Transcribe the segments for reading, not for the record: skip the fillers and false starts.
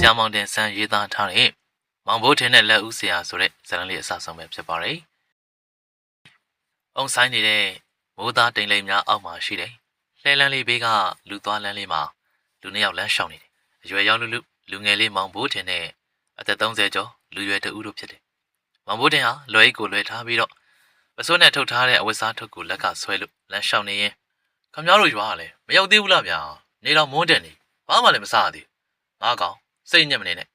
ရှာမောင်တင်ဆန်းရေးသားထားတဲ့မောင်ဘိုးထင်တဲ့လက်ဦးဆရာဆိုတဲ့ဇာတ်လမ်းလေးအစဆုံးပဲဖြစ်ပါတယ်။အုံဆိုင်နေတဲ့မိုးသားတိမ်လိမ်များအောက်မှာရှိတယ်။လှဲလန်းလေးဘေးကလူသွားလန်းလေးမှာလူနှစ်ယောက်လမ်းလျှောက်နေတယ်။အရွယ်ရောက်လူငယ်လေးမောင်ဘိုးထင်တဲ့အသက်30ကျော်လူရွယ်တဦးတို့ဖြစ်တယ်။မောင်ဘိုးထင်ဟာလွယ်အိတ်ကိုလွယ်ထားပြီးတော့ပစိုးနဲ့ထုတ်ထားတဲ့အဝတ်စားထုတ်ကိုလက်ကဆွဲလို့လမ်းလျှောက်နေရင်ခမ ्या တို့ရွာကလည်းမရောက်သေးဘူးလားဗျာ။နေတော့မွန်းတယ်နေဘာမှလည်းမစားသေးဘူး။ငါကောင်စိတ်ညစ်မနေနဲ့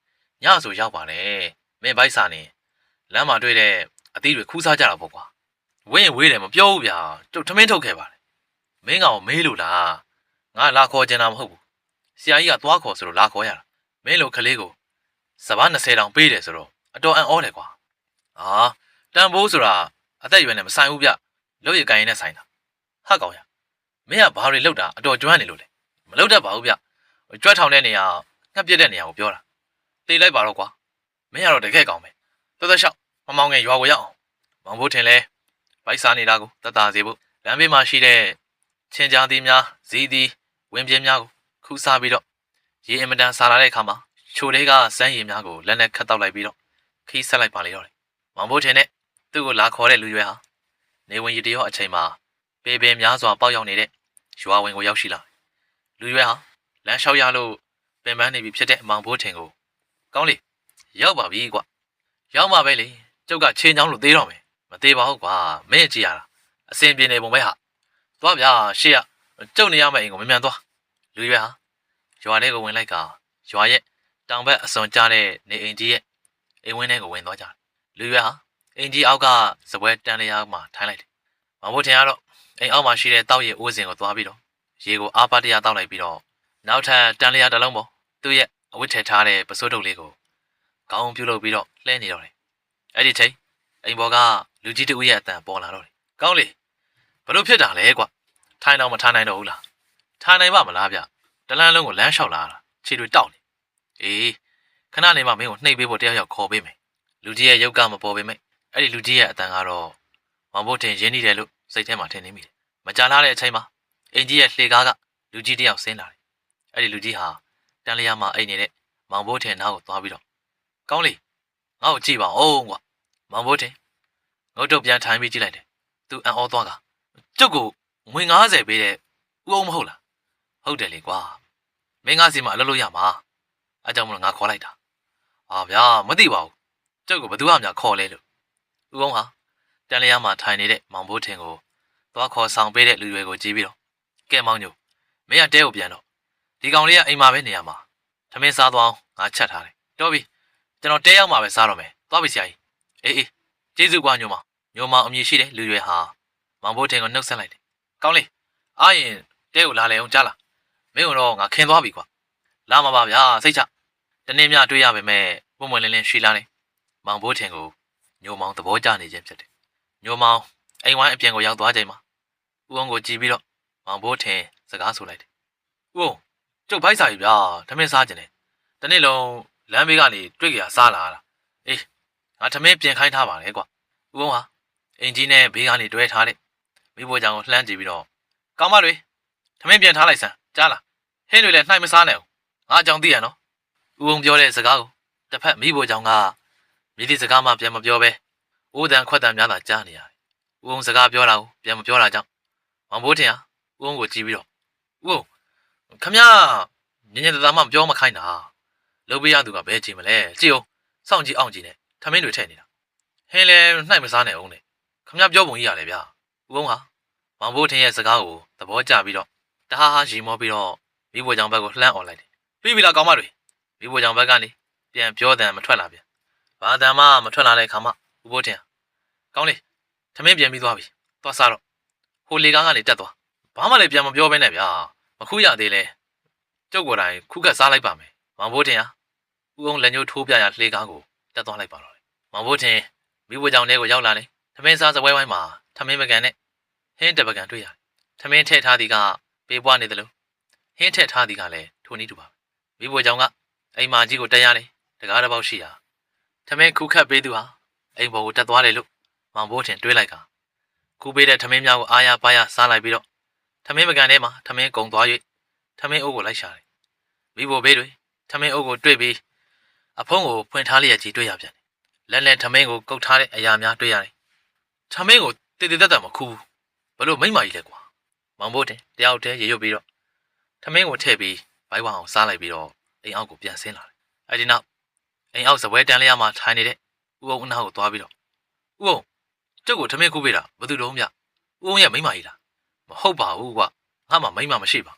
ညဆိုရောက်ပါနဲ့မင်းဘိုက်စာနေလမ်းမှာတွေ့တဲ့အသီးတွေခူးစားကြတာပေါ့ကွာဝင်းရင်ဝေးတယ်မပြောဘူးဗျာကျုပ်ထမင်းထုတ်ခဲ့ပါလေမင်းကောင်မေးလို့လားငါလာခေါ်ချင်တာမဟုတ်ဘူးဆရာကြီးကသွားခေါ်ဆိုလို့လာခေါ်ရတာမင်းလိုကလေးကိုစပား20တောင်ပေးတယ်ဆိုတော့အတော်အံ့ဩတယ်ကွာဟာတန်ဖိုးဆိုတာအသက်အရွယ်နဲ့မဆိုင်ဘူးဗျလုပ်ရကိုင်းနဲ့ဆိုင်တာဟာကောင်ရမင်းကဘာတွေလုပ်တာအတော်ကျွမ်းနေလို့လေမလုပ်တတ်ပါဘူးဗျကြွက်ထောင်တဲ့နေရာငှက်ပြက်တဲ့နေရာကိုပြောတာတေးလိုက်ပါတော့ကွာမင်းကတော့တကယ်ကောင်းပဲတော်တော်ရှောက်မမောင်ငယ်ရွာကိုရောက်အောင်မောင်ဘိုးထင်လဲဗိုက်စားနေတာကိုတတ်တာစေဖို့လမ်းဘေးမှာရှိတဲ့ချင်းကြားသီးများဇီးသီးဝင်းပြင်းများကိုခူးစားပြီးတော့ရေအင်မတန်စားလာတဲ့အခါမှာချိုတွေကစမ်းရည်များကိုလက်နဲ့ခတ်တောက်လိုက်ပြီးတော့ခီးဆက်လိုက်ပါလေတော့တယ်မောင်ဘိုးထင်တဲ့သူ့ကိုလာခေါ်တဲ့လူရွယ်ဟာနေဝင်ရီတရောအချိန်မှာပေပင်များစွာပေါက်ရောက်နေတဲ့ရွာဝင်ကိုရောက်ရှိလာလူရွယ်ဟာလမ်းလျှောက်ရလို့ပင်ပန်းနေပြီဖြစ်တဲ့မောင်ဘိုးထင်ကိုကောင်းလေရောက်ပါပြီကွာရောက်မှာပဲလေကျုပ်ကချင်းချောင်းလို့သေးတော့မယ်မသေးပါဘူးကွာမင်းကြည့်ရတာအစင်ပြေနေပုံပဲဟာသွားဗျာရှေ့ကကျုပ်နေရမယ့်အိမ်ကိုမြန်သွားလူရွယ်ဟာရွာထဲကိုဝင်လိုက်ကရွာရဲ့တောင်ဘက်အစွန်ကျတဲ့နေအိမ်ကြီးရဲ့အိမ်ဝင်းထဲကိုဝင်သွားကြတယ်လူရွယ်ဟာအိမ်ကြီးအောက်ကစပွဲတန်းလျားမှာထိုင်လိုက်တယ်မောင်ဘိုးထင်ကတော့အိမ်အောက်မှာရှိတဲ့တောက်ရည်အိုးစင်ကိုသွားပြီးတော့ရေကိုအားပါတရတောက်လိုက်ပြီးတော့နောက်ထပ်တန်းလျားတစ်လုံးပေါ်သူ့ရဲ့အဝတ်ထည့်ထားတဲ့ပစိုးတုပ်လေးကိုကောင်းပြုတ်လုပ်ပြီးတော့လှဲနေတော့တယ်အဲ့ဒီချိန်အိမ်ပေါ်ကလူကြီးတဦးရဲ့အတန်ပေါ်လာတော့တယ်ကောင်းလေဘလို့ဖြစ်တာလဲကွထိုင်တော့မထားနိုင်တော့ဘူးလားထားနိုင်ပါမလားဗျတလန်းလုံးကိုလမ်းလျှောက်လာတာခြေတွေတောက်နေအေးခဏနေမှမင်းကိုနှိပ်ပေးဖို့တယောက်ယောက်ခေါ်ပေးမယ်လူကြီးရဲ့ရုပ်ကမပေါ်ပေမဲ့အဲ့ဒီလူကြီးရဲ့အတန်ကတော့မောင်ဘိုးထင်ရင်းနေတယ်လို့စိတ်ထဲမှာထင်နေမိတယ်မကြာလာတဲ့အချိန်မှာအင်ကြီးရဲ့လှေကားကလူကြီးတယောက်ဆင်းလာတယ်အဲ့ဒီလူကြီးဟာတန်းလျားမှာအိတ်နေတဲ့မောင်ဘိုးထင်နားကိုသွားပြီးတော့ကောင်းလေငါ့ကိုကြည့်ပါဦးကွာမောင်ဘိုးထင်ငုတ်တော့ပြန်ထိုင်ပြီးကြည့်လိုက်တယ်သူအံ့ဩသွားကကျုပ်ကိုငွေ90ပေးတဲ့ဥအောင်မဟုတ်လားဟုတ်တယ်လေကွာမင်းငါစီမှာအလုပ်လုပ်ရမှာအဲကြောင့်မလို့ငါခေါ်လိုက်တာဟာဗျာမသိပါဘူးကျုပ်ကိုဘသူမှမခေါ်လဲလို့ဥအောင်ဟာတန်းလျားမှာထိုင်နေတဲ့မောင်ဘိုးထင်ကိုသွားခေါ်ဆောင်ပေးတဲ့လူတွေကိုကြည့်ပြီးတော့ကဲမောင်ညိုမင်းကတဲကိုပြန်တော့ဒီကောင်လေးကအိမ်မှာပဲနေရမှာထမင်းစားသွားအောင်ငါချက်ထားတယ်တော်ပြီကျွန်တော်တဲရောက်မှာပဲစားတော့မယ်သွားပြီဆရာကြီးအေးကျေးဇူးကွာညိုမောင်အမည်ရှိတဲ့လူရွယ်ဟာမောင်ဘိုးထင်ကိုနှုတ်ဆက်လိုက်တယ်ကောင်းလေအားရင်တဲကိုလာလေအောင်ကြားလားမင်းကတော့ငါခင်သွားပြီကွာလာမှာပါဗျာစိတ်ချတနေ့မြတွေ့ရပါမယ်ပွင့်ပွင့်လင်းလင်းရှိလာတယ်မောင်ဘိုးထင်ကိုညိုမောင်သဘောကျနေခြင်းဖြစ်တယ်ညိုမောင်အိမ်ဝိုင်းအပြင်ကိုရောက်သွားချိန်မှာဦးအောင်ကိုကြည့်ပြီးတော့မောင်ဘိုးထင်စကားဆိုလိုက်တယ်ဦးအောင်ကျုပ်ဖိုက်စာကြီးဗျာထမင်းစားကြတယ်တနေ့လုံးလမ်းဘေးကနေတွေ့ကြရစားလာတာအေးငါထမင်းပြင်ခိုင်းထားပါလေကွာဦးအောင်ဟာအင်ဂျင်နဲ့ဘေးကနေတွဲထားတဲ့မိဘကြောင်ကိုလှမ်းကြည့်ပြီးတော့ကောင်းမတွေထမင်းပြင်ထားလိုက်စမ်းကြားလားဟင်းတွေလည်းနှိုက်မစားနဲ့ဦးငါအကြောင်းသိရနော်ဦးအောင်ပြောတဲ့စကားကိုတစ်ဖက်မိဘကြောင်ကမိသည့်စကားမှပြန်မပြောဘဲအိုးတန်ခွက်တန်များသာကြားနေရတယ်ဦးအောင်စကားပြောတာကိုပြန်မပြောတာကြောင့်မောင်ဘိုးထင်ဟာဦးအောင်ကိုကြည့်ပြီးတော့ဦးအောင်ခမညင်ညင်သာမှပြောမခိုင်းတာလုပ်ပေးရသူကဘဲကြည့်မလဲကြည့်အောင်စောင့်ကြည့်အောင်ကြည့်နေထမင်းတွေထည့်နေတာဟင်းလဲနှိုက်မစားနဲ့အောင်နဲ့ခမပြောပုံကြီးရလေဗျာဦးအောင်ဟာမောင်ဘိုးထင်ရဲ့စကားကိုသဘောကျပြီးတော့တဟားဟာရီမောပြီးတော့မိဘကြောင်ဘက်ကိုလှမ်းអော်လိုက်တယ်ပြီးပြီလားကောင်မတွေမိဘကြောင်ဘက်ကနေပြန်ပြောတယ်မထွက်လာပြန်ဘာတမ်းမှမထွက်လာတဲ့ခါမှဦးဘိုးထင်ကောင်းလေထမင်းပြန်ပြီးသွားပြီသွားစားတော့ဟိုလေကားကနေတက်သွားဘာမှလည်းပြန်မပြောဘဲနဲ့ဗျာမခုရသေးလဲကျုပ်ကိုယ်တိုင်ခုခတ်စားလိုက်ပါမယ်မောင်ဘိုးထင်ဟာဦးအောင်လက်ညှိုးထိုးပြရလှေကားကိုတက်သွားလိုက်ပါတော့မောင်ဘိုးထင်မိဘကြောင်ထဲကိုရောက်လာတယ်ထမင်းစားစပွဲဝိုင်းမှာထမင်းပကံနဲ့ဟင်းတပကံတွေ့ရတယ်ထမင်းထည့်ထားသည်ကပေးပွားနေတယ်လို့ဟင်းထည့်ထားသည်ကလည်းထိုနည်းတူပါမိဘကြောင်ကအိမ်မာကြီးကိုတက်ရတယ်တကားတစ်ပေါက်ရှိရာထမင်းခုခတ်ပေးသူဟာအိမ်ပေါ်ကိုတက်သွားတယ်လို့မောင်ဘိုးထင်တွေးလိုက်ကခုပေးတဲ့ထမင်းများကိုအားရပါးရစားလိုက်ပြီးတော့ထမင်းပကံထဲမှာထမင်းကုံသွား၍ထမင်းအိုးကိုလိုက်ရှာတယ်မိဘဘေးတွေထမင်းအိုးကိုတွေ့ပြီး အဖုံးကိုဖွင့်ထားလျက်ကြီးတွေ့ရပြန်တယ်လက်နဲ့ထမင်းကိုကုတ်ထားတဲ့အရာများတွေ့ရတယ်ထမင်းကိုတည်တည်တတ်မခူးဘလို့မိမ့်မာကြီးလဲကွာမောင်ဘိုးတင်တယောက်တည်းရေရွတ်ပြီးတော့ထမင်းကိုထည့်ပြီးဘိုက်ဝအောင်စားလိုက်ပြီးတော့အိမ်အောက်ကိုပြန်ဆင်းလာတယ်အဲဒီနောက်အိမ်အောက်စပွဲတန်းလျားမှာထိုင်နေတဲ့ဦးအောင်အနာကိုသွားပြီးတော့ဦးအောင်ကျုပ်ကိုထမင်းခူးပေးတာဘသူတုံးမြဦးအောင်ရဲ့မိမ့်မာကြီးလားမဟုတ်ပါဘူးကွာငါမှမိမ့်မာမရှိပါ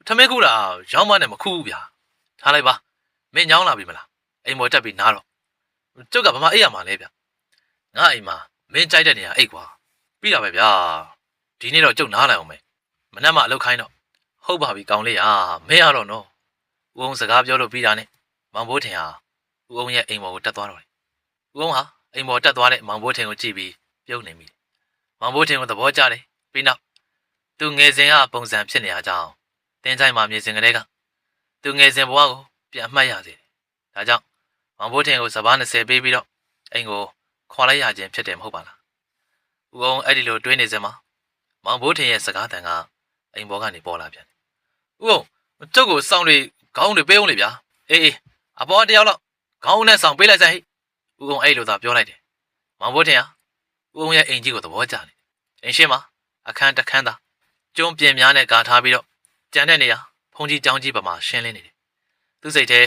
ထမင်းခူးတာရောင်းမနဲ့မခူးဘူးဗျာထားလိုက်ပါမင်းညောင်းလာပြီမလားအိမ်ပေါ်တက်ပြီးနားတော့ကျုပ်ကဘာမှအိပ်ရမှာလဲဗျငါအိမ်မှာမင်းကြိုက်တဲ့နေရာအိပ်ကွာပြီးတာပဲဗျာဒီနေ့တော့ကျုပ်နားလိုက်အောင်မယ်မနှက်မှအလုပ်ခိုင်းတော့ဟုတ်ပါပြီကောင်းလေးမင်းရတော့နော်ဦးအောင်စကားပြောလို့ပြီးတာနဲ့မောင်ဘိုးထင်ဟာဦးအောင်ရဲ့အိမ်ပေါ်ကိုတက်သွားတော့တယ်ဦးအောင်ဟာအိမ်ပေါ်တက်သွားတဲ့မောင်ဘိုးထင်ကိုကြည့်ပြီးပြုံးနေမိတယ်မောင်ဘိုးထင်ကိုသဘောကျတယ်ပြီးနောက်သူငယ်စဉ်ကပုံစံဖြစ်နေရကြောင်းတင်းချိုင်မှာမြင်စဉ်ကလေးကသူငယ်စဉ်ဘဝကိုပြန်အမှတ်ရစေတယ်ဒါကြောင့်မောင်ဘိုးထင်ကိုစပား20ပေးပြီးတော့အိမ်ကိုခွာလိုက်ရခြင်းဖြစ်တယ်မဟုတ်ပါလားဦးအောင်အဲ့ဒီလိုတွေးနေစမှာမောင်ဘိုးထင်ရဲ့စကားတန်ကအိမ်ပေါ်ကနေပေါ်လာပြန်တယ်ဦးအောင်ကျုပ်ကိုစောင်းတွေခေါင်းတွေပေးအောင်လေဗျာအေးအပေါ်တယောက်လောက်ခေါင်းနဲ့ဆောင်ပေးလိုက်စမ်းဟိဦးအောင်အဲ့လိုသာပြောလိုက်တယ်မောင်ဘိုးထင်ဟာဦးအောင်ရဲ့အိမ်ကြီးကိုသဘောကျတယ်အိမ်ရှိမှာအခန်းတစ်ခန်းသာကျုံးပြင်များနဲ့ကာထားပြီးတော့ကြံတဲ့နေရာဖုန်ကြီးကြောင်းကြီးပမာရှင်းလင်းနေတယ်သူစိတ်ထဲ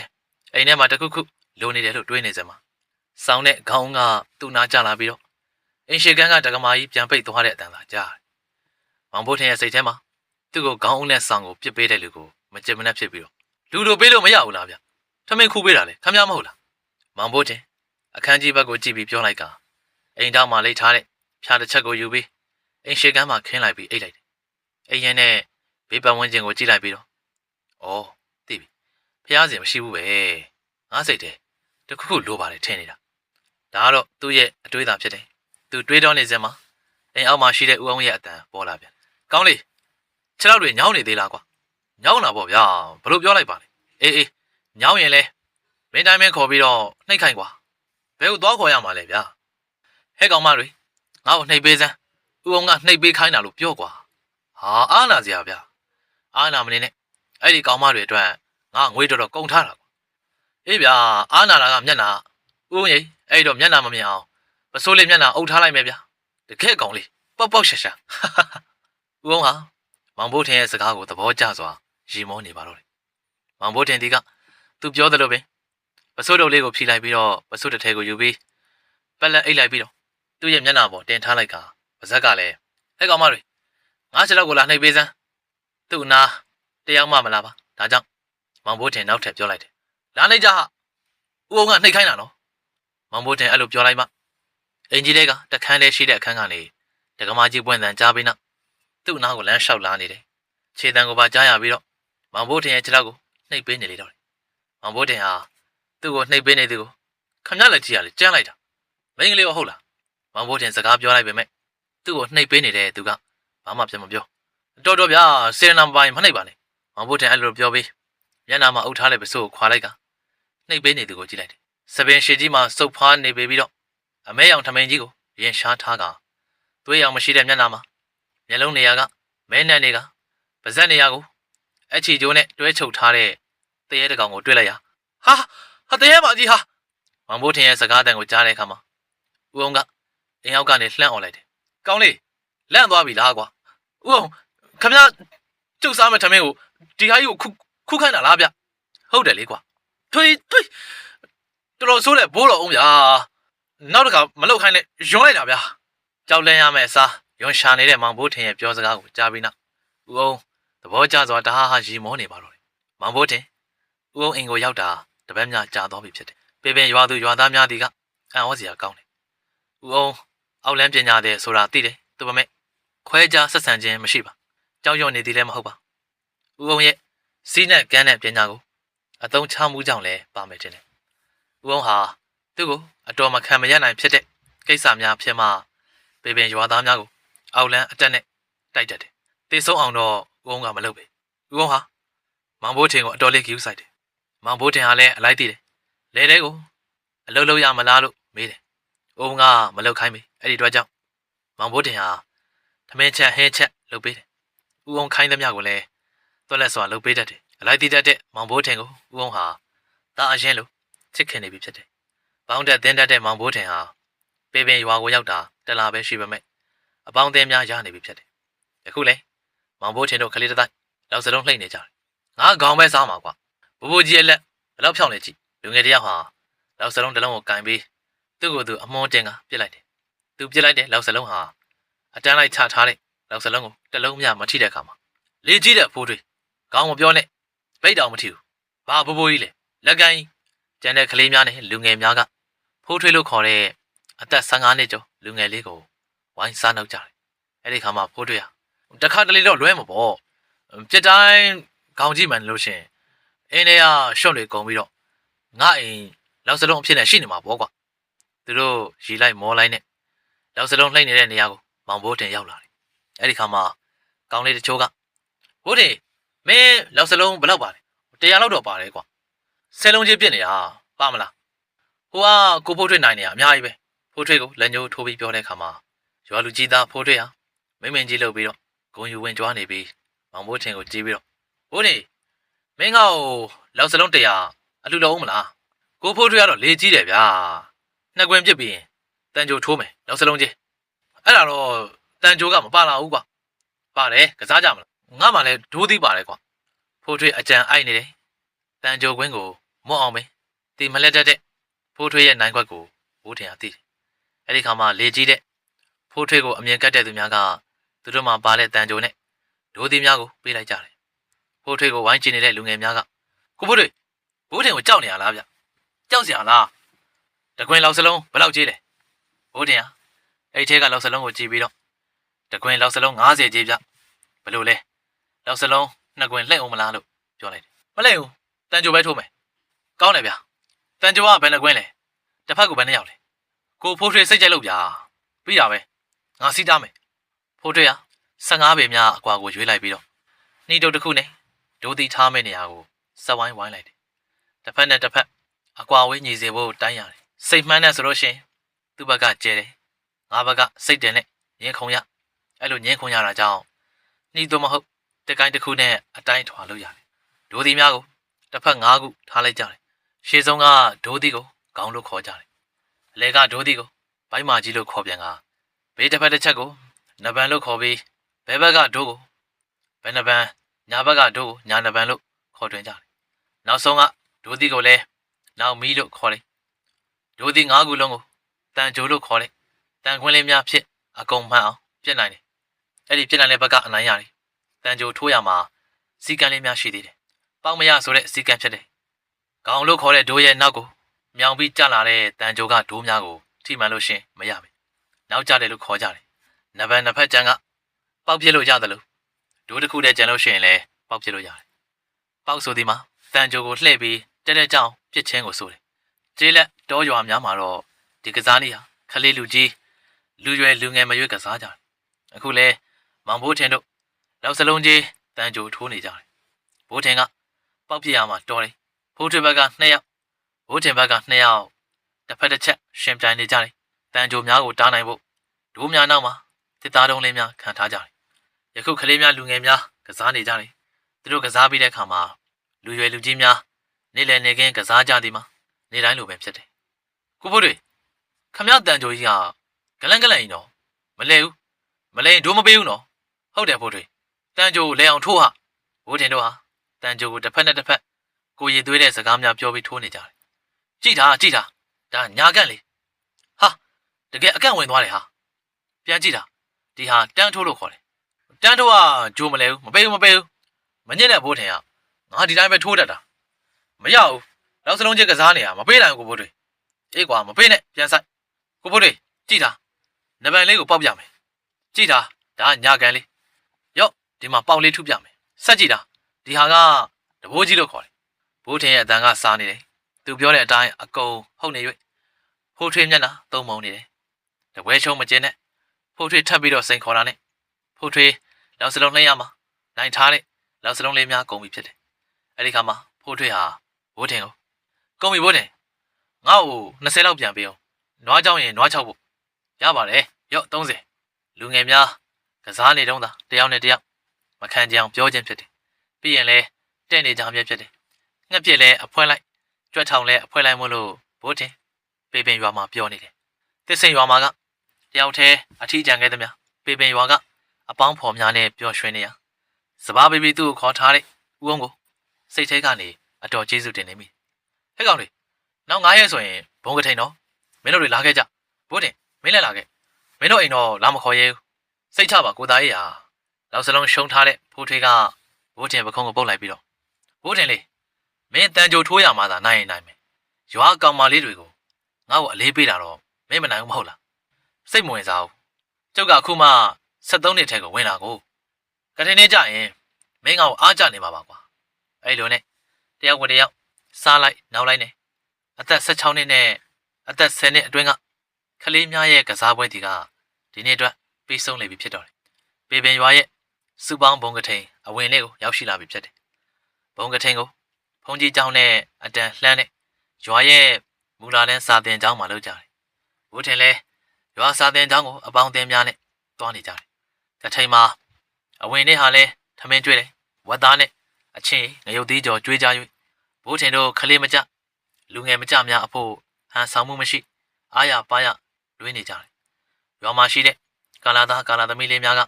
အိမ်ထဲမှာတခုခုလိုနေတယ်လို့တွေးနေစမှာစောင်းတဲ့ခေါင်းကသူ့နာကျလာပြီးတော့အင်းရှိကန်းကတက္ကမကြီးပြန်ပိတ်သွားတဲ့အတန်သာကြားတယ်မောင်ဘိုးထင်ရဲ့စိတ်ထဲမှာသူ့ကိုခေါင်းအုပ်နဲ့ဆောင်ကိုပစ်ပေးတဲ့လူကိုမကြင်မနှက်ဖြစ်ပြီးတော့လူတို့ပေးလို့မရဘူးလားဗျထမင်းခူးပေးတာလေခမရမဟုတ်လားမောင်ဘိုးထင်အခန်းကြီးဘက်ကိုကြည့်ပြီးပြောလိုက်ကအိမ်တောင်မှလိတ်ထားတဲ့ဖြာတစ်ချက်ကိုယူပြီးအိမ်ရှိကန်းမှာခင်းလိုက်ပြီးအိတ်လိုက်တယ်အိမ်ရင်နဲ့ဘေးပတ်ဝန်းကျင်ကိုကြည့်လိုက်ပြီးတော့ဩသိပြီဖျားစင်မရှိဘူးပဲငါစိတ်ထဲတခုခုလိုပါတယ်ထင်နေတာဒါကတော့သူ့ရဲ့အတွေးသာဖြစ်တယ်သူတွေးတော့နေစမှာအိမ်အောက်မှာရှိတဲ့ဦးအောင်ရဲ့အတန်ပေါ်လာပြန်ကောင်းလေခြေထောက်တွေညောင်းနေသေးလားကွာညောင်းတာပေါ့ဗျာဘလို့ပြောလိုက်ပါလဲအေးညောင်းရင်လဲမင်းတိုင်းမင်းခေါ်ပြီးတော့နှိတ်ခိုင်းကွာဘယ်ကိုသွားခေါ်ရမှာလဲဗျာဟဲ့ကောင်မတွေငါ့ကိုနှိတ်ပေးစမ်းဦးအောင်ကနှိတ်ပေးခိုင်းတာလို့ပြောကွာဟာအားနာစရာဗျာအားနာမနေနဲ့အဲ့ဒီကောင်မတွေအတွက်ငါငွေတော်တော်ကုန်ထားတာကွာအေးဗျာအားနာတာကမျက်နှာဦးအောင်ကြီးအဲ့တော့မျက်နှာမမြင်အောင်ပစိုးလေးမျက်နှာအုပ်ထားလိုက်မယ်ဗျာတကယ်ကောင်လေးပေါက်ပေါက်ရှာရှာဦးအောင်ဟာမောင်ဘိုးထင်ရဲ့စကားကိုသဘောကျစွာရီမောနေပါတော့တယ်မောင်ဘိုးထင်ဒီကသူပြောသလိုပဲပစိုးတုပ်လေးကိုဖြီလိုက်ပြီးတော့ပစိုးတစ်ထဲကိုယူပြီးပက်လက်အိတ်လိုက်ပြီးတော့သူ့ရဲ့မျက်နှာပေါ်တင်ထားလိုက်ကပါဇက်ကလည်းဟဲ့ကောင်မတွေငါခြေတော့ကိုလာနှိပ်ပေးစမ်းသူ့နာတယောက်မှမလာပါဒါကြောင့်မောင်ဘိုးထင်နောက်ထပ်ပြောလိုက်တယ်လာလိုက်ကြဟာဦးအောင်ကနှိပ်ခိုင်းတာနော်မောင်ဘိုးထင်အဲ့လိုပြောလိုက်မှအင်ကြီးလေးကတခန်းလေးရှိတဲ့အခန်းကနေတက္ကမကြီးပွင့်တန်ကြားပြီးနောက်သူ့နားကိုလမ်းလျှောက်လာနေတယ်ခြေတံကိုပါကြားရပြီးတော့မောင်ဘိုးထင်ရဲ့ခြေထောက်ကိုနှိပ်ပေးနေလေတော့တယ်မောင်ဘိုးထင်ဟာသူ့ကိုနှိပ်ပေးနေသူကိုခမရလက်ကြီးကလည်းကြမ်းလိုက်တာမိန်းကလေးရောဟုတ်လားမောင်ဘိုးထင်စကားပြောလိုက်ပေမဲ့သူ့ကိုနှိပ်ပေးနေတဲ့သူကဘာမှပြန်မပြောတော်ဗျာစေရနာမပိုင်မနှိပ်ပါနဲ့မောင်ဘိုးထင်အဲ့လိုပြောပြီးမျက်နှာမှာအုပ်ထားတဲ့ပစိုးကိုခွာလိုက်ကနှိပ်ပေးနေသူကိုကြည့်လိုက်တယ်စပင်ရှည်ကြီးမှာစုပ်ဖားနေပေပြီးတော့အမဲရောင်ထမင်းကြီးကိုရင်ရှားထားကသွေးရောင်မရှိတဲ့မျက်နှာမှာမျက်လုံးနေရာကမဲနံတွေကပါးစပ်နေရာကိုအချီကျိုးနဲ့တွဲချုပ်ထားတဲ့တရေတကောင်ကိုတွေ့လိုက်ရဟာတရေမကြီးဟာမောင်ဘိုးထင်ရဲ့စကားတန်ကိုကြားတဲ့အခါမှာဦးအောင်ကအင်းအောက်ကနေလှမ်းអော်လိုက်တယ်ကောင်းလေးလန့်သွားပြီလားကွာဦးအောင်ခမရကျုပ်စားမဲ့ထမင်းကိုဒီဟာကြီးကိုခုခိုင်းတာလားဗျဟုတ်တယ်လေကွာထွေးတော်တော်ဆိုးတယ်ဘိုးတော်အောင်ဗျာနောက်တစ်ခါမလောက်ခိုင်းနဲ့ယွန်းလိုက်တာဗျာကြောက်လန့်ရမယ့်အစားယွန်းရှာနေတဲ့မောင်ဘိုးထင်ရဲ့ပြောစကားကိုကြားပြီးနောက်ဦးအောင်သဘောကျစွာတဟားရီမောနေပါတော့တယ်မောင်ဘိုးထင်ဦးအောင်အင်ကိုရောက်တာတပတ်များကြာသွားပြီဖြစ်တယ်ပေပင်ရွာသူရွာသားများဒီကအံ့ဩစရာကောင်းတယ်ဦးအောင်အောက်လန်းပညာတဲ့ဆိုတာသိတယ်သူပေမဲ့ခွဲခြားဆက်ဆံခြင်းမရှိပါကြောက်ရွံ့နေသည်လည်းမဟုတ်ပါဦးအောင်ရဲ့စီးနဲ့ကန်းတဲ့ပညာကိုအသုံးချမှုကြောင့်လည်းပါမယ်တင်တယ်ဦးအောင်ဟာသူ့ကိုအတော်မခံမရနိုင်ဖြစ်တဲ့ကိစ္စများဖြစ်မှပေပင်ရွာသားများကိုအောက်လန်းအတက်နဲ့တိုက်တတ်တယ်တေဆုံးအောင်တော့ဦးအောင်ကမလုပ်ပဲဦးအောင်ဟာမောင်ဘိုးထင်ကိုအတော်လေးကြည့်ဆိုင်တယ်မောင်ဘိုးထင်ဟာလည်းအလိုက်သိတယ်လဲတဲ့ကိုအလုပ်လုပ်ရမလားလို့မေးတယ်ဦးအောင်ကမလုပ်ခိုင်းပြီအဲ့ဒီတော့ကြောင့်မောင်ဘိုးတင်ဟာသမင်းချက်ဟင်းချက်လုပ်ပေးတယ်။ဦးအောင်ခိုင်းသမျှကိုလည်းသွက်လက်စွာလုပ်ပေးတတ်တယ်။အလိုက်တည်တတ်တဲ့မောင်ဘိုးတင်ကိုဦးအောင်ဟာတာအရင်လို့ ချစ်ခင်နေပြီဖြစ်တယ်။ဘောင်းတက်တင်းတက်တဲ့မောင်ဘိုးထင်ဟာပေပင်ရွာကိုရောက်တာတလားပဲရှိပေမဲ့အပေါင်းအသင်းများရနေပြီဖြစ်တယ်။အခုလေမောင်ဘိုးထင်တို့ကလေးတစ်တိုက်လောက်စလုံးလှိမ့်နေကြတယ်။ငါခေါင်းပဲစားမှာကွာ။ဘိုးဘိုးကြီးရဲ့လက်ဘယ်တော့ဖြောင်းနေကြည့်လူငယ်တယောက်ဟာလောက်စလုံးတစ်လုံးကိုကင်ပြီးသူ့ကိုယ်သူအမွှန်းတင်ကပြစ်လိုက်တယ်။သူပြစ်လိုက်တဲ့လောက်စလုံးဟာအတန်းလိုက်ချထားတဲ့လောက်စလုံးကိုတစ်လုံးမျှမထိတဲ့အခါမှာလေကြီးတဲ့ဖိုးတွေခေါင်းမပြောနဲ့ဗိတ်တောင်မထီဘူး။ဘာဘိုးဘိုးကြီးလဲလက်ကန်ကျန်တဲ့ကလေးများနဲ့လူငယ်များကဖိုးထွေးလို့ခေါ်တဲ့အသက်15နှစ်ကျော်လူငယ်လေးကိုဝိုင်းစားနှုတ်ကြတယ်။အဲ့ဒီခါမှာဖိုးထွေးဟာတခါတလေတော့လွဲမှာပေါ့။ပြစ်တိုင်းခေါင်းကြီးမှန်လို့ရှင်အင်းတွေကရှော့တွေကုန်ပြီးတော့ငါအိမ်လောက်စလုံးအဖြစ်နဲ့ရှိနေမှာပေါ့ကွာ။သူတို့ရီလိုက်မောလိုက်နဲ့လောက်စလုံးလှိမ့်နေတဲ့နေရာကိုမောင်ဘိုးတင်ရောက်လာတယ်။အဲ့ဒီခါမှာကောင်းလေးတချို့ကဘိုးတင်မင်းလောက်စလုံးဘယ်လောက်ပါလဲ100လောက်တော့ပါတယ်ကွာဆယ်လုံးကြီးပြစ်နေတာပါမလားဟိုကကိုဖိုးထွေးနိုင်နေရအများကြီးပဲဖိုးထွေးကိုလက်ညှိုးထိုးပြီးပြောတဲ့ခါမှာရွာလူကြီးသားဖိုးထွေးဟာမင်းကြီးလှုပ်ပြီးတော့ဂုံယူဝင်ကြွားနေပြီးမောင်ဘိုးထင်ကိုကြည့်ပြီးတော့ဘိုးတင်မင်းကလောက်စလုံး100အလှလုံးမလားကိုဖိုးထွေးကတော့လေကြီးတယ်ဗျာနှစ်ကွင်းပြစ်ပြီးရင်တန်ကြိုထိုးမယ်လောက်စလုံးကြီးအဲ့ဒါတော့တန်ကြိုကမပါလာဘူးကွာပါတယ်ကစားကြမလားငါမှလည်းဒိုးသီးပါတယ်ကွာဖိုးထွေးအကြံအိုက်နေတယ်တန်ကြိုကွင်းကိုမွတ်အောင်ပဲတီမလက်တက်တဲ့ဖိုးထွေးရဲ့နိုင်ခွက်ကိုဘိုးထင်ဟာသိတယ်အဲ့ဒီခါမှာလေကြီးတဲ့ဖိုးထွေးကိုအမြင်ကတ်တဲ့သူများကသူတို့မှပါတဲ့တန်ကြိုနဲ့ဒိုးသီးများကိုပေးလိုက်ကြတယ်ဖိုးထွေးကိုဝိုင်းကျင်နေတဲ့လူငယ်များကကိုဖိုးထွေးဘိုးထင်ကိုကြောက်နေရလားဗျကြောက်စရာလားတကွင်းလောက်စလုံးဘယ်လောက်ကြီးလဲဘိုးထင်ဟာအဲ့ထဲကလောက်စလုံးကိုကြည့်ပြီးတော့တကွင်းလောက်စလုံး90ကြီးဗျဘယ်လိုလဲလောက်စလုံးနှစ်ကွင်းလှည့်အောင်မလားလို့ပြောလိုက်တယ်မလှည့်ဘူးတန်ကြိုပဲထိုးမယ်ကောင်းတယ်ဗျတန်ကြိုကဘယ်နှကွင်းလဲတစ်ဖက်ကိုဘယ်နှယောက်လဲကိုဖိုးထွေးစိတ်ကြိုက်လို့ဗျာပြီးတာပဲငါစီးတားမယ်ဖိုးထွေးဟာ15ပေများအကွာကိုရွေးလိုက်ပြီးတော့နှီးတုပ်တစ်ခုနဲ့ဒိုးသီးထားမယ့်နေရာကိုစက်ဝိုင်းဝိုင်းလိုက်တယ်တစ်ဖက်နဲ့တစ်ဖက်အကွာဝေးညီစေဖို့တိုင်းရတယ်စိတ်မှန်းနဲ့ဆိုလို့ရှိရင်သူ့ဘက်ကကျဲတယ်ငါဘက်ကစိတ်တယ်နဲ့ညင်ခုံရအဲ့လိုညင်ခုံရတာကြောင့်နှီးတော့မဟုတ်တကိုင်းတစ်ခုနဲ့အတိုင်းထွာလို့ရတယ်ဒိုးသီးများကိုတစ်ဖက်5ခုထားလိုက်ကြတယ်ရှေ့ဆုံးကဒိုးသီးကိုခေါင်းလို့ခေါ်ကြတယ်အလဲကဒိုးသီးကိုဘိုင်းမာကြီးလို့ခေါ်ပြန်ကဘေးတစ်ဖက်တစ်ချက်ကိုနဗန်လို့ခေါ်ပြီးဘဲဘက်ကဒိုးကိုဘယ်နဗန်ညာဘက်ကဒိုးကိုညာနဗန်လို့ခေါ်တွင်ကြတယ်နောက်ဆုံးကဒိုးသီးကိုလည်းနောက်မီးလို့ခေါ်တယ်ဒိုးသီး5ခုလုံးကိုတန်ကြိုလို့ခေါ်တယ်တန်ခွင်းလေးများဖြစ်အကုန်မှန်အောင်ပြစ်နိုင်တယ်အဲ့ဒီပြစ်နိုင်တဲ့ဘက်ကအနိုင်ရတယ်တန်ကြိုထိုးရမှာစီကံလေးများရှိသေးတယ်ပေါက်မရဆိုတဲ့စီကံဖြစ်တယ်ခေါင်းလို့ခေါ်တဲ့ဒိုးရဲ့နောက်ကိုမြောင်ပြီးကျလာတဲ့တန်ကြိုကဒိုးများကိုထိမှန်လို့ရှင်မရဘူးနောက်ကျတယ်လို့ခေါ်ကြတယ်နဗန်နှစ်ဖက်ကျန်ကပေါက်ပြစ်လို့ရတယ်လို့ဒိုးတစ်ခုတည်းကျန်လို့ရှိရင်လည်းပေါက်ပြစ်လို့ရတယ်ပေါက်ဆိုဒီမှာတန်ကြိုကိုလှည့်ပြီးတက်တက်ကြောင်ပြစ်ချင်းကိုဆိုတယ်ကျေးလက်တောရွာများမှာတော့ဒီကစားနည်းဟာခလေးလူကြီးလူရွယ်လူငယ်မရွေးကစားကြတယ်အခုလဲမောင်ဘိုးထင်တို့လောက်စလုံးကြီးတန်ကြိုထိုးနေကြတယ်ဘိုးထင်ကပေါက်ပြစ်ရမှာတော်တယ်ဖိုးထွေးဘက်က2ယောက်ဘိုးထင်ဘက်က2ယောက်တစ်ဖက်တစ်ချက်ရှင်ပြိုင်နေကြတယ်တန်ကြိုများကိုတားနိုင်ဖို့ဒိုးများနောက်မှာတစ်သားတုံးလေးများခံထားကြတယ်ယခုကလေးများလူငယ်များကစားနေကြတယ်သူတို့ကစားပြီးတဲ့အခါမှာလူရွယ်လူကြီးများနေလည်နေခင်းကစားကြသည်မှာနေတိုင်းလိုပဲဖြစ်တယ်ကိုဖိုးထွေးခမရတန်ကြိုကြီးကဂလန်ကြီးတော့မလဲဘူးမလဲဒိုးမပေးဘူးနော်ဟုတ်တယ်ဖိုးထွေးတန်ကြိုလဲအောင်ထိုးဟာဘိုးထင်တို့ဟာတန်ကြိုကိုတစ်ဖက်နဲ့တစ်ဖက်ကိုရည်သွေးတဲ့စကားများပြောပြီးထိုးနေကြတယ်ကြည့်တာဒါညာကန့်လေဟာတကယ်အကန့်ဝင်သွားတယ်ဟာပြန်ကြည့်တာဒီဟာတန်းထိုးလို့ခေါ်တယ်တန်းထိုးကဂျိုးမလဲဘူးမပေးဘူးမညစ်တဲ့ဘိုးထင်ကငါဒီတိုင်းပဲထိုးတတ်တာမရဘူးနောက်စလုံးချက်ကစားနေရမပေးနိုင်ဘူးကိုဘိုးထွေးအေးကွာမပေးနဲ့ပြန်ဆိုင်ကိုဘိုးထွေးကြည့်တာနဗန်လေးကိုပေါက်ပြမယ်ကြည့်တာဒါညာကန်လေးရော့ဒီမှာပေါက်လေးထုပြမယ်ဆက်ကြည့်တာဒီဟာကတဘိုးကြီးလို့ခေါ်တယ်ဘိုးထင်ရဲ့အတန်ကစားနေတယ်သူပြောတဲ့အတိုင်းအကုန်ဟုတ်နေ၍ဖိုးထွေးမျက်နှာသုံးမုံနေတယ်တပွဲချုံမကျင်းနဲ့ဖိုးထွေးထပ်ပြီးတော့စိန်ခေါ်တာနဲ့ဖိုးထွေးလောက်စလုံးလှည့်ရမှာနိုင်ထားတဲ့လောက်စလုံးလေးများကုန်ပြီဖြစ်တယ်အဲ့ဒီခါမှာဖိုးထွေးဟာဘိုးထင်ကိုကုန်ပြီဘိုးထင်ငါ့ကို20လောက်ပြန်ပေးအောင်နွားကြောင်ရင်နွား6ဖို့ရပါတယ်ရော့30လူငယ်များကစားနေတော့တာတယောက်နဲ့တယောက်မခံကြအောင်ပြောခြင်းဖြစ်တယ်ပြီးရင်လဲတဲ့နေကြမြဲဖြစ်တယ်ငှက်ပြစ်လဲအဖွဲလိုက် ကြွက်ထောင်လဲအဖွဲလိုက်မို့လို့ဘိုးတင်ပေပင်ရွာမှာပြောနေတယ်တစ်စိန်ရွာမှာကတယောက်တည်းအထီးကျန်ခဲ့သမျှပေပင်ရွာကအပေါင်းဖော်များနဲ့ပျော်ရွှင်နေရစဘာဘေဘီသူ့ကိုခေါ်ထားတဲ့ဦးအောင်ကိုစိတ်ထဲကနေအတော်ကျေးဇူးတင်နေမိဟဲ့ကောင်လေးနောက်9ရက်ဆိုရင်ဘုံကထိန်တော့မင်းတို့တွေလာခဲ့ကြဘိုးတင်မင်းလည်းလာခဲ့မင်းတို့အိမ်တော့လာမခေါ်ရဲဘူးစိတ်ချပါကိုသားကြီးဟာလောက်စလုံးရှုံထားတဲ့ဖိုးထွေးကဘိုးတင်ပခုံးကိုပုတ်လိုက်ပြီးတော့ဘိုးတင်လေးမင်းတန်ကြိုထိုးရမှာသာနိုင်ရင်နိုင်မယ်ရွာကောင်မလေးတွေကိုငါ့ကိုအလေးပေးတာတော့မင်းမနိုင်ဘူးမဟုတ်လားစိတ်မဝင်စားဘူးကျုပ်ကအခုမှ73နှစ်ထဲကိုဝင်လာကိုကထင်းနေကြရင်မင်းငါ့ကိုအားကြနေမှာပါကွာအဲ့လိုနဲ့တယောက်ဝင်တယောက်စားလိုက်နောက်လိုက်နဲ့အသက်16နှစ်နဲ့အသက်10နှစ်အတွင်းကကလေးများရဲ့ကစားပွဲတီကဒီနေ့အတွက်ပြီးဆုံးနေပြီဖြစ်တော့တယ်ပေပင်ရွာရဲ့စုပေါင်းဘုံကထိန်အဝင်လေးကိုရောက်ရှိလာပြီဖြစ်တယ်ဘုံကထိန်ကိုဖုန်ကြီးကျောင်းနဲ့အတန်လှမ်းတဲ့ရွာရဲ့မူလာတန်းစာတင်ကျောင်းမှာလောက်ကြတယ်ဘိုးထင်လဲရွာစာတင်ကျောင်းကိုအပေါင်းအသင်းများနဲ့တွားနေကြတယ်ကထိန်မှာအဝင်နဲ့ဟာလဲထမင်းကျွေးတယ်ဝက်သားနဲ့အချင်းငရုတ်သီးကြော်ကျွေးကြ၍ဘိုးထင်တို့ခလေးမကြလူငယ်မကြများအဖို့ဟန်ဆောင်မှုမရှိအားရပါရလွေးနေကြတယ်ရွာမှာရှိတဲ့ကာလာသားကာလာသမီးလေးများက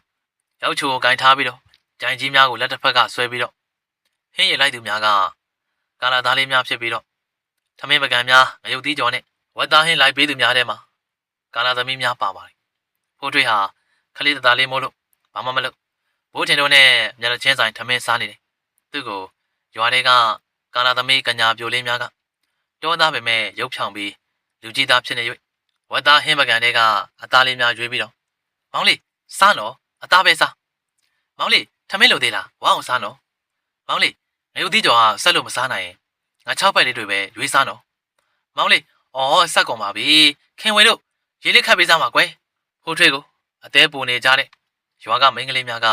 ရောက်ချိုကိုကင်ထားပြီးတော့ကြိုင်ကြီးများကိုလက်တစ်ဖက်ကဆွဲပြီးတော့ဟင်းရလိုက်သူများကကာလာသားလေးများဖြစ်ပြီးတော့ထမင်းပကံများငရုတ်သီးကြော်နဲ့ဝက်သားဟင်းလိုက်ပေးသူများထဲမှာကာလာသမီးများပါပါတယ်ဖိုးထွေးဟာခလေးသားလေးမို့လို့ဘာမှမလုပ်ဘိုးထင်တို့နဲ့မျက်နှာချင်းဆိုင်ထမင်းစားနေတယ်သူ့ကိုရွာတွေကကာလာသမီးကညာပြိုလေးများကတောသားပဲမဲ့ရုပ်ဖြောင်ပြီးလူကြီးသားဖြစ်နေ၍ဝက်သားဟင်းပကံတွေကအသားလေးများရွေးပြီးတော့မောင်လေးစားနော်အသားပဲစားမောင်လေးထမင်းလို့သေးလားဝါအောင်စားနော်မောင်လေးငရုတ်သီးကြော်ကဆက်လို့မစားနိုင်ရင်ငါ6ပိုက်လေးတွေပဲရွေးစားနော်မောင်လေးအော်ဆက်ကုန်ပါပြီခင်ဝေတို့ရေးလေးခတ်ပေးစားမှာကွယ်ဖိုးထွေးကိုအသေးပူနေကြတဲ့ရွာကမိန်းကလေးများက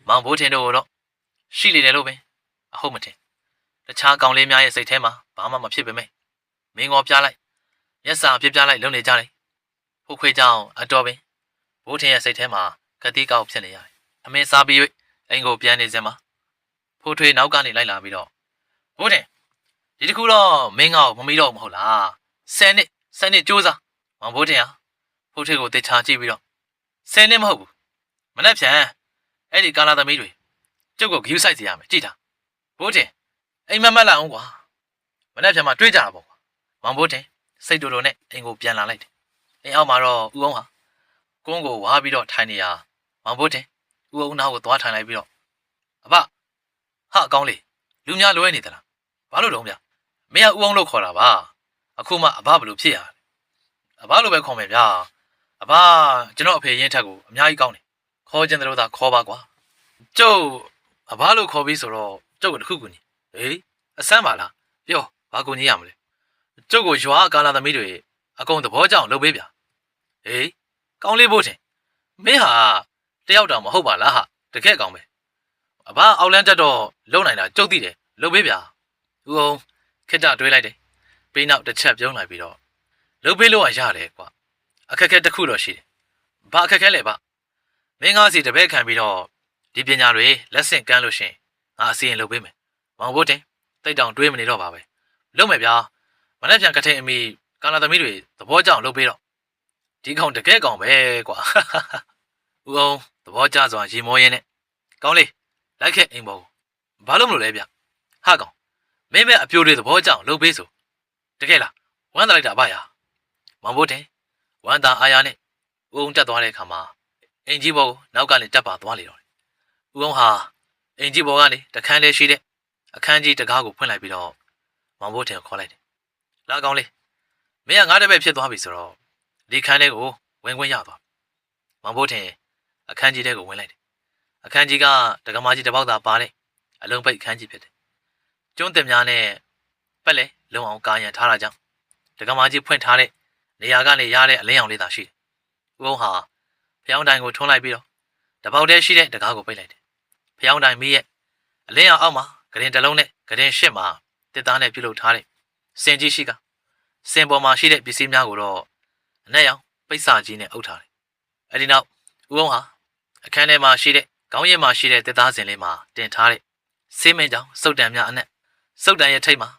မောင်ဘိုးထင်တို့တော့ရှိလေတယ်လို့ပဲအဟုတ်မထင်တခြားကောင်လေးများရဲ့စိတ်ထဲမှာဘာမှမဖြစ်ပေမဲ့မင်းငေါ်ပြလိုက်မျက်စာပြပြလိုက်လုံနေကြတယ်ဖိုးခွေးကြောင်အတော်ပင်ဘိုးထင်ရဲ့စိတ်ထဲမှာကတိကောက်ဖြစ်နေရတယ်အမင်းစားပြီး၍အိမ်ကိုပြန်နေစမှာဖိုးထွေးနောက်ကနေလိုက်လာပြီးတော့ဘိုးထင်ဒီတခုတော့မင်းငေါ့မမီတော့မဟုတ်လား10နှစ်ကြိုးစားမောင်ဘိုးထင်ဟာဖိုးထွေးကိုတေချာကြည့်ပြီးတော့10နှစ်မဟုတ်ဘူးမနဲ့ဖြန်အဲ့ဒီကာလာသမီးတွေကျုပ်ကိုဂယူးဆိုင်စီရမယ်ကြည့်တာဘိုးထင်အိမ်မက်လာအောင်ကွာမနဲ့ဖြန်မှာတွေးကြတာပေါ့ကွာမောင်ဘိုးထင်စိတ်တူတူနဲ့အိမ်ကိုပြန်လာလိုက်တယ်အိမ်အောက်မှာတော့ဦးအောင်ဟာကုန်းကိုဝါပြီးတော့ထိုင်နေရမောင်ဘိုးထင်ဦးအောင်နားကိုသွားထိုင်လိုက်ပြီးတော့အဖဟာအကောင်းလေးလူများလွဲနေသလားဘာလို့တော့ဗျမင်းကဦးအောင်လို့ခေါ်တာပါအခုမှအဖဘလို့ဖြစ်ရအဖလိုပဲခေါ်မယ်ဗျာအဖကျွန်တော်အဖေရင်းထက်ကိုအများကြီးကောင်းတယ်ခေါ်ကြတယ်လို့သာခေါ်ပါကွာကျုပ်အဖလို့ခေါ်ပြီးဆိုတော့ကျုပ်ကတခုကူညီဟေးအဆန်းပါလားပြောဘာကူညီရမလဲကျုပ်ကိုရွာကာလာသမီးတွေအကုန်သဘောကျအောင်လုပ်ပေးဗျာဟေးကောင်းလေးဖို့ထင်မင်းဟာတယောက်တောင်မဟုတ်ပါလားဟာတကယ်ကောင်းပဲအဖအောက်လန်းတက်တော့လုံနိုင်တာကျုပ်သိတယ်လုပ်ပေးဗျာဦးအောင်ခက်တာတွေးလိုက်တယ်ပေးနောက်တစ်ချက်ပြုံးလိုက်ပြီးတော့လုပ်ပေးလို့ရတယ်ကွာအခက်အခဲတစ်ခုတော့ရှိတယ်ဘာအခက်အခဲလဲဗျမင်းကားစီတပည့်ခံပြီးတော့ဒီပညာတွေလက်ဆင့်ကမ်းလို့ရှင်ငါအစီရင်လုပ်ပေးမယ်မောင်ဘိုးတင်တိတ်တောင်တွေးမနေတော့ပါပဲလုပ်မယ်ဗျာမနေ့ပြန်ကထိန်အမိကာလာသမီးတွေသဘောကျအောင်လုပ်ပေးတော့ဒီကောင်တကယ်ကောင်ပဲကွာဦးအောင်သဘောကျစွာရေမောရင်းနဲ့ကောင်းလေးလိုက်ခဲ့အိမ်ပေါ်ဘာလို့မလို့လဲဗျဟာကောင်မင်းပဲအပြိုတွေသဘောကျအောင်လုပ်ပေးဆိုတကယ်လားဝမ်းသာလိုက်တာဗျာမောင်ဘိုးတင်ဝမ်းသာအားရနဲ့ဦးအောင်တက်သွားတဲ့အခါမှာအင်ကြီးဘောကိုနောက်ကနေတက်ပါသွားလေတော့ဦးအောင်ဟာအင်ကြီးဘောကနေတခန်းလေးရှိတဲ့အခန်းကြီးတကားကိုဖွင့်လိုက်ပြီးတော့မောင်ဘိုးတင်ခေါ်လိုက်တယ်လာကောင်းလေးမင်းကငါးတပည့်ဖြစ်သွားပြီဆိုတော့ဒီခန်းလေးကိုဝင်ခွင့်ရသွားမောင်ဘိုးတင်အခန်းကြီးထဲကိုဝင်လိုက်တယ်အခန်းကြီးကတက္ကမကြီးတစ်ပေါက်သာပါတဲ့အလုံးပိတ်အခန်းကြီးဖြစ်တယ်ကျွန်းတင်များနဲ့ပက်လေလုံအောင်ကာရန်ထားတာကြောင့်တက္ကမကြီးဖွင့်ထားတဲ့နေရာကနေရတဲ့အလင်းရောင်လေးသာရှိတယ်ဦးအောင်ဟာဖျောင်းတိုင်ကိုထွန်းလိုက်ပြီးတော့တပေါက်တည်းရှိတဲ့တကားကိုပိတ်လိုက်တယ်ဖျောင်းတိုင်မီးရဲ့အလင်းရောင်အောက်မှာဂရင်တစ်လုံးနဲ့ဂရင်ရှစ်မှာတစ်သားနဲ့ပြုလုပ်ထားတဲ့စင်ကြီးရှိကစင်ပေါ်မှာရှိတဲ့ပစ္စည်းများကိုတော့အနက်ရောင်ပိတ်စာကြီးနဲ့အုပ်ထားတယ်အဲဒီနောက်ဦးအောင်ဟာအခန်းထဲမှာရှိတဲ့ခေါင်းရည်မှာရှိတဲ့တစ်သားစင်လေးမှာတင်ထားတဲ့ဆေးမင်းကြောင်စုတ်တံများအနက်စုတ်တံရဲ့ထိပ်မှာ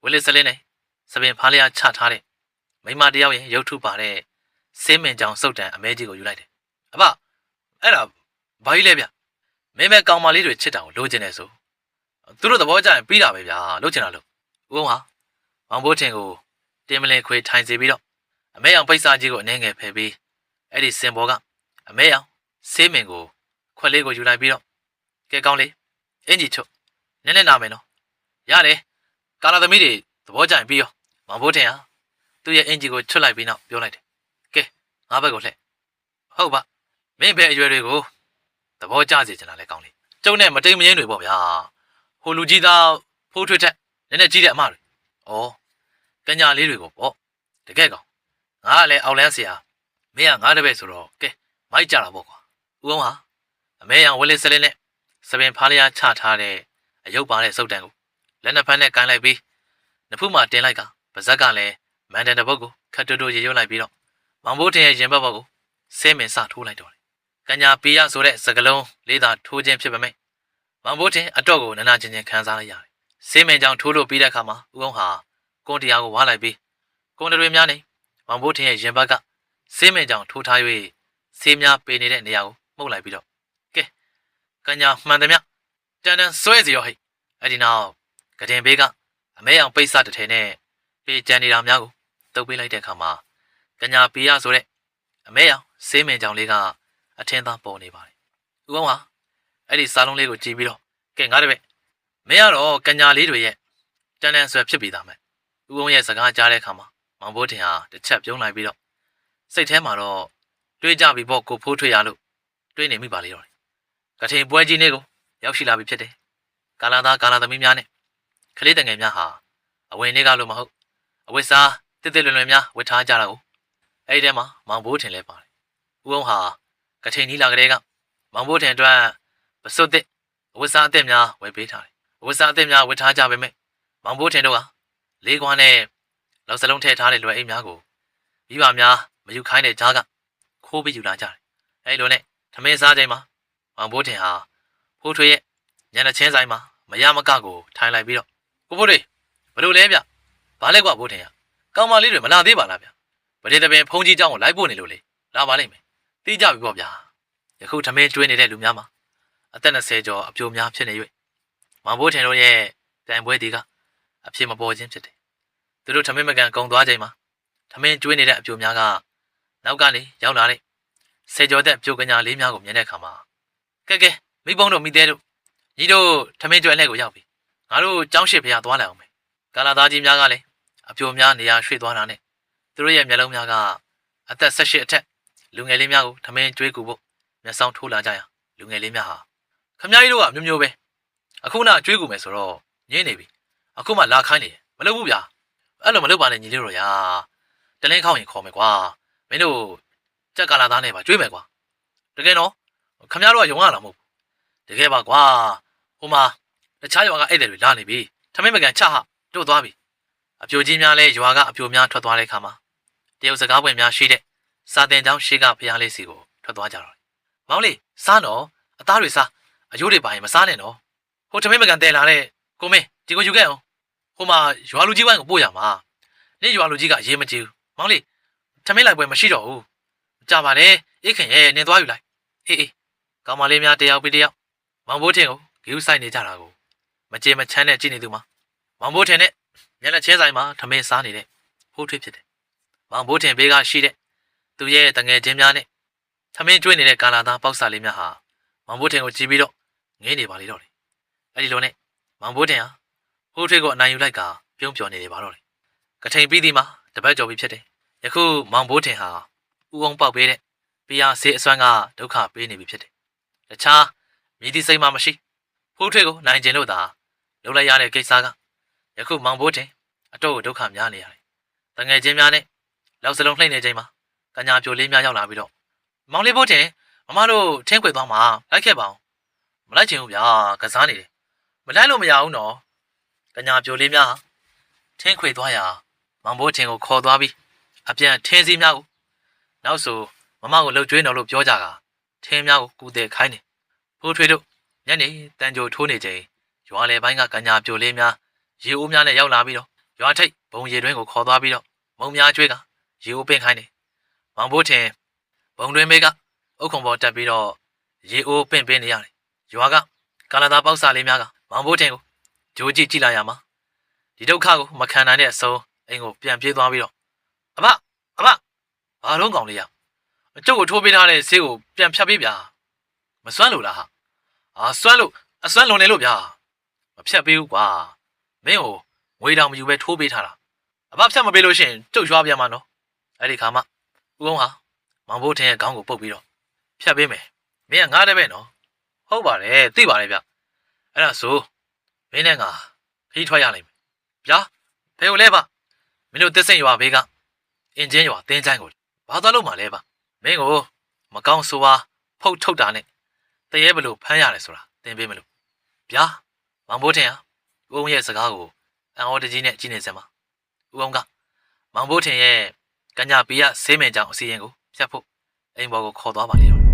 ဝေလစ်စလင်းနဲ့စပင်ဖားလျားချထားတဲ့မိမတယောက်ရဲ့ရုပ်ထုပါတဲ့ဆေးမင်ကြောင်စုပ်တံအမဲကြီးကိုယူလိုက်တယ်အဖအဲ့ဒါဘာကြီးလဲဗျမင်းပဲကောင်မလေးတွေချစ်တာကိုလိုချင်နေဆိုသူတို့သဘောကျရင်ပြီးတာပဲဗျာလိုချင်တာလို့ဦးအောင်ဟာမောင်ဘိုးထင်ကိုတင်းမလင်းခွေထိုင်စီပြီးတော့အမဲအောင်ပိတ်စာကြီးကိုအနှဲငယ်ဖယ်ပြီးအဲ့ဒီစင်ဘောကအမဲအောင်ဆေးမင်ကိုခွက်လေးကိုယူလိုက်ပြီးတော့ကဲကောင်းလေးအင်ကြီးချုပ်နည်းနည်းနာမယ်နော်ရတယ်ကာလာသမီးတွေသဘောကျရင်ပြီးရောမောင်ဘိုးထင်ဟာသူ့ရဲ့အင်ဂျီကိုချွတ်လိုက်ပြီးနောက်ပြောလိုက်တယ်ကဲငါဘက်ကိုလှည့်ဟုတ်ပါမင်းဘယ်အရွယ်တွေကိုသဘောကျစေချင်တာလဲကောင်းလေးကျုံနဲ့မတိမ်မရင်းတွေပေါ့ဗျာဟိုလူကြီးသားဖိုးထွေးထက်နည်းနည်းကြီးတဲ့အမတွေဩကညာလေးတွေကိုပေါ့တကယ်ကောင်ငါကလည်းအောက်လန်းဆရာမင်းကငါတပည့်ဆိုတော့ကဲမိုက်ကြတာပေါ့ကွာဦးအောင်ဟာအမဲရောင်ဝလေးစလင်းနဲ့စပင်ဖားလျားချထားတဲ့အယုတ်ပါတဲ့စုပ်တံကိုလက်နှစ်ဖက်နဲ့ကန်လိုက်ပြီးနဖူးမှာတင်းလိုက်ကပါဇက်ကလည်းမန်တန်တစ်ပုတ်ကိုခတ်တိုးရေရွတ်လိုက်ပြီးတော့မောင်ဘိုးထင်ရဲ့ရင်ဘတ်ဘက်ကိုဆဲမင်စထိုးလိုက်တော့တယ်။ကညာပီရဆိုတဲ့စကလုံးလေးသာထိုးခြင်းဖြစ်ပေမဲ့မောင်ဘိုးထင်အတော့ကိုနနာချင်းချင်းခန်းစားလိုက်ရတယ်။ဆဲမင်ကြောင့်ထိုးလို့ပြီးတဲ့အခါမှာဦးအောင်ဟာကွန်တရားကိုဝါလိုက်ပြီးကွန်တွေများနေမောင်ဘိုးထင်ရဲ့ရင်ဘတ်ကဆဲမင်ကြောင့်ထိုးထား၍ဆေးများပေနေတဲ့နေရာကိုမှုတ်လိုက်ပြီးတော့ကဲကညာမှန်တယ်မြတန်တန်ဆွဲစီရောဟိတ်အဲ့ဒီနောက်ကတင်ဘေးကအမဲအောင်ပိတ်စတစ်ထဲနဲ့ပေးကြံနေတာများကိုတုပ်ပေးလိုက်တဲ့အခါမှာကညာပီရဆိုတဲ့အမဲရောင်ဆေးမင်ကြောင်လေးကအထင်းသားပေါ်နေပါတယ်။ဦးအောင်ဟာအဲ့ဒီစားလုံးလေးကိုကြည့်ပြီးတော့ကဲငါတပည့်မင်းကတော့ကညာလေးတွေရဲ့တန်တန်ဆွဲဖြစ်ပြီးသားမယ်။ဦးအောင်ရဲ့စကားကြားတဲ့အခါမှာမောင်ဘိုးထင်ဟာတစ်ချက်ပြုံးလိုက်ပြီးတော့စိတ်ထဲမှာတော့တွေးကြပြီပေါ့ကိုဖိုးထွေးရလို့တွေးနေမိပါလေတော့။ကထိန်ပွဲကြီးလေးကိုရောက်ရှိလာပြီဖြစ်တယ်။ကာလာသားကာလာသမီးများနဲ့ကလေးတငယ်များဟာအဝင်လေးကလို့မဟုတ်အဝတ်စားတစ်တစ်လွင်လွင်များဝတ်ထားကြတာကိုအဲ့ဒီထဲမှာမောင်ဘိုးထင်လဲပါတယ်။ဦးအောင်ဟာကထိန်နီးလာကလေးကမောင်ဘိုးထင်အတွက်ပစွတ်တဲ့အဝတ်စားအသစ်များဝယ်ပေးထားတယ်။အဝတ်စားအသစ်များဝတ်ထားကြပေမဲ့မောင်ဘိုးထင်တို့ကလေးခွားနဲ့လောက်စလုံးထည့်ထားတဲ့လွယ်အိမ်များကိုမိဘများမယူခိုင်းတဲ့ကြားကခိုးပြီးယူလာကြတယ်။အဲ့လိုနဲ့ထမင်းစားချိန်မှာမောင်ဘိုးထင်ဟာဖိုးထွေးရဲ့ညနေချင်းဆိုင်မှာမရမကကိုထိုင်လိုက်ပြီးတော့ကိုဖိုးထွေးဘယ်လိုလဲဗျဘာလဲကွာဘိုးထင်ရကောင်မလေးတွေမလာသေးပါလားဗျဗဒေတပင်ဖုန်ကြီးเจ้าကိုလိုက်ပို့နေလို့လေလာပါလိမ့်မယ်သိကြပြီပေါ့ဗျာယခုထမင်းကျွေးနေတဲ့လူများမှာအသက်20ကျော်အပြိုများဖြစ်နေ၍မောင်ဘိုးထင်တို့ရဲ့တိုင်ပွဲတီကအဖြစ်မပေါ်ခြင်းဖြစ်တယ်သူတို့ထမင်းမကန်ကုံသွားချိန်မှာထမင်းကျွေးနေတဲ့အပြိုများကနောက်ကနေရောက်လာတဲ့10ကျော်သက်ပြိုကညာလေးများကိုမြင်တဲ့အခါမှာကဲမိဘုံတို့မိသေးတို့ညီတို့ထမင်းကျွေးလှည့်ကိုရောက်ပြီငါတို့ကျောင်းရှိဖျားသွားလိုက်အောင်မယ်ကာလာသားကြီးများကလည်းအပြိုများနေရာရွှေ့သွားတာနဲ့သူတို့ရဲ့မျက်လုံးများကအသက်18အထက်လူငယ်လေးများကိုထမင်းကျွေးကူဖို့မျက်စောင်းထိုးလာကြရလူငယ်လေးများဟာခမကြီးတို့ကမျိုးမျိုးပဲအခုနကျွေးကူမယ်ဆိုတော့ညင်းနေပြီအခုမှလာခိုင်းနေမလုပ်ဘူးဗျာအဲ့လိုမလုပ်ပါနဲ့ညီလေးတို့ရာတလင်းခေါင်းရင်ခေါ်မယ်ကွာမင်းတို့ကြက်ကာလာသားနဲ့ပါကျွေးမယ်ကွာတကယ်တော့ခမတို့ကယုံရတာမဟုတ်ဘူးတကယ်ပါကွာဟိုမှာတခြားရွာကဧည့်သည်တွေလာနေပြီထမင်းမကန်ချဟတို့သွားပြီအပြိုကြီးများလဲရွာကအပြိုများထွက်သွားတဲ့အခါမှာတရုတ်စကားပွင့်များရှိတဲ့စာတင်ကျောင်းရှိကဖျားလေးစီကိုထွက်သွားကြတော့မောင်လေးစားတော့အသားတွေစားအယိုးတွေပါရင်မစားနဲ့နော်ဟိုထမင်းမကန်တဲလာတဲ့ကိုမင်းဒီကိုယူခဲ့အောင်ဟိုမှာရွာလူကြီးပိုင်းကိုပို့ရမှာနေ့ရွာလူကြီးကအရေးမကြီးဘူးမောင်လေးထမင်းလိုက်ပွဲမရှိတော့ဘူးကြပါလေအေးခင်ရဲ့နင်သွားယူလိုက်အေးကောင်မလေးများတယောက်ပြီးတယောက်မောင်ဘိုးထင်ကိုဂီယူဆိုင်နေကြတာကိုမကြေမချမ်းနဲ့ကြည့်နေသူမှာမောင်ဘိုးထင်နဲ့မျက်နှာချင်းဆိုင်မှာထမင်းစားနေတဲ့ဖိုးထွေးဖြစ်တယ်မောင်ဘိုးထင်ဘေးကရှိတဲ့သူရဲ့တငယ်ချင်းများနဲ့ထမင်းကျွေးနေတဲ့ကာလာသားပေါက်စာလေးများဟာမောင်ဘိုးထင်ကိုကြည့်ပြီးတော့ငင်းနေပါလေတော့တယ်အဲ့ဒီလိုနဲ့မောင်ဘိုးထင်ဟာဖိုးထွေးကိုအနိုင်ယူလိုက်ကပြုံးပြော်နေပါတော့တယ်ကထိန်ပြီးသည်မှာတပတ်ကျော်ပြီဖြစ်တယ်ယခုမောင်ဘိုးထင်ဟာဥအောင်ပေါက်ပေးတဲ့ပြာဆေးအစွမ်းကဒုက္ခပေးနေပြီဖြစ်တယ်တခြားမြည်သည့်စိတ်မှမရှိဖိုးထွေးကိုနိုင်ကျင်လို့သာလုပ်လိုက်ရတဲ့ကိစ္စကယခုမောင်ဘိုးထင်အတော့ဒုက္ခများနေရတယ်တငယ်ချင်းများနဲ့လောက်စလုံးလှိမ့်နေချိန်မှာကညာပြိုလေးများရောက်လာပြီးတော့မောင်လေးဘိုးထင်မမတို့ထင်းခွေသွားမှာလိုက်ခဲ့ပါအောင်မလိုက်ချင်ဘူးဗျာကစားနေတယ်မလိုက်လို့မရဘူးနော်ကညာပြိုလေးများထင်းခွေသွားရာမောင်ဘိုးထင်ကိုခေါ်သွားပြီးအပြန်ထင်းစည်းများကိုနောက်ဆိုမမကိုလှုပ်ကြွေးတော်လို့ပြောကြတာထင်းများကိုကူတဲ့ခိုင်းတယ်ဖိုးထွေးတို့ညနေတန်ကြိုထိုးနေချိန်ရွာလေပိုင်းကကညာပြိုလေးများရေအိုးများနဲ့ရောက်လာပြီးတော့ ရွာထိပ်ဘုံရည်တွင်းကိုခေါ်သွားပြီးတော့မုံများကျွေးကရေအိုးပင်ခိုင်းတယ်မောင်ဘိုးထင်ဘုံတွင်မေးကအုတ်ခုံပေါ်တက်ပြီးတော့ရေအိုးပင်နေရတယ်ရွာကကာလာသားပေါက်စာလေးများကမောင်ဘိုးထင်ကိုဂျိုးကြည့်ကြည့်လိုက်ရမှာဒီဒုက္ခကိုမခံနိုင်တဲ့အဆုံးအိမ်ကိုပြန်ပြေးသွားပြီးတော့အမဘာလုံးကောင်လေးရအကျုပ်ကိုထိုးပေးထားတဲ့ဆေးကိုပြန်ဖြတ်ပေးဗျာမစွမ်းလို့လားဟာစွမ်းလို့အစွမ်းလွန်နေလို့ဗျာမဖြတ်ပေးဘူးကွာမင်းကိုငွေတောင်မယူပဲထိုးပေးထားတာအဖဖြတ်မပေးလို့ရှိရင်ကျုပ်ရွာပြန်မှာနော်အဲ့ဒီခါမှဦးကုန်းဟာမောင်ဘိုးထင်ရဲ့ခေါင်းကိုပုတ်ပြီးတော့ဖြတ်ပေးမယ်မင်းကငားတယ်ပဲနော်ဟုတ်ပါတယ်သိပါတယ်ဗျအဲ့ဒါဆိုမင်းနဲ့ငါခီးထွက်ရလိမ့်မယ်ဗျာဖေကိုလဲပါမင်းတို့တစ်စိမ်ရွာဘေးကအင်ဂျင်ရွာတင်းချိုင်းကိုဘာသွားလို့မှလဲပါမင်းကိုမကောင်းဆိုပါဖုတ်ထုတ်တာနဲ့တရေဘလို့ဖမ်းရတယ်ဆိုတာသင်ပေးမလို့ဗျာမောင်ဘိုးထင်ဟာဦးအောင်ရဲ့စကားကိုအံ့ဩတကြီးနဲ့ကြည့်နေစမ်းပါဦးအောင်ကမောင်ဘိုးထင်ရဲ့ကညာပီရဆေးမင်ကြောင်အစီရင်ကိုဖြတ်ဖို့အိမ်ဘော်ကိုခေါ်သွားပါလေတော့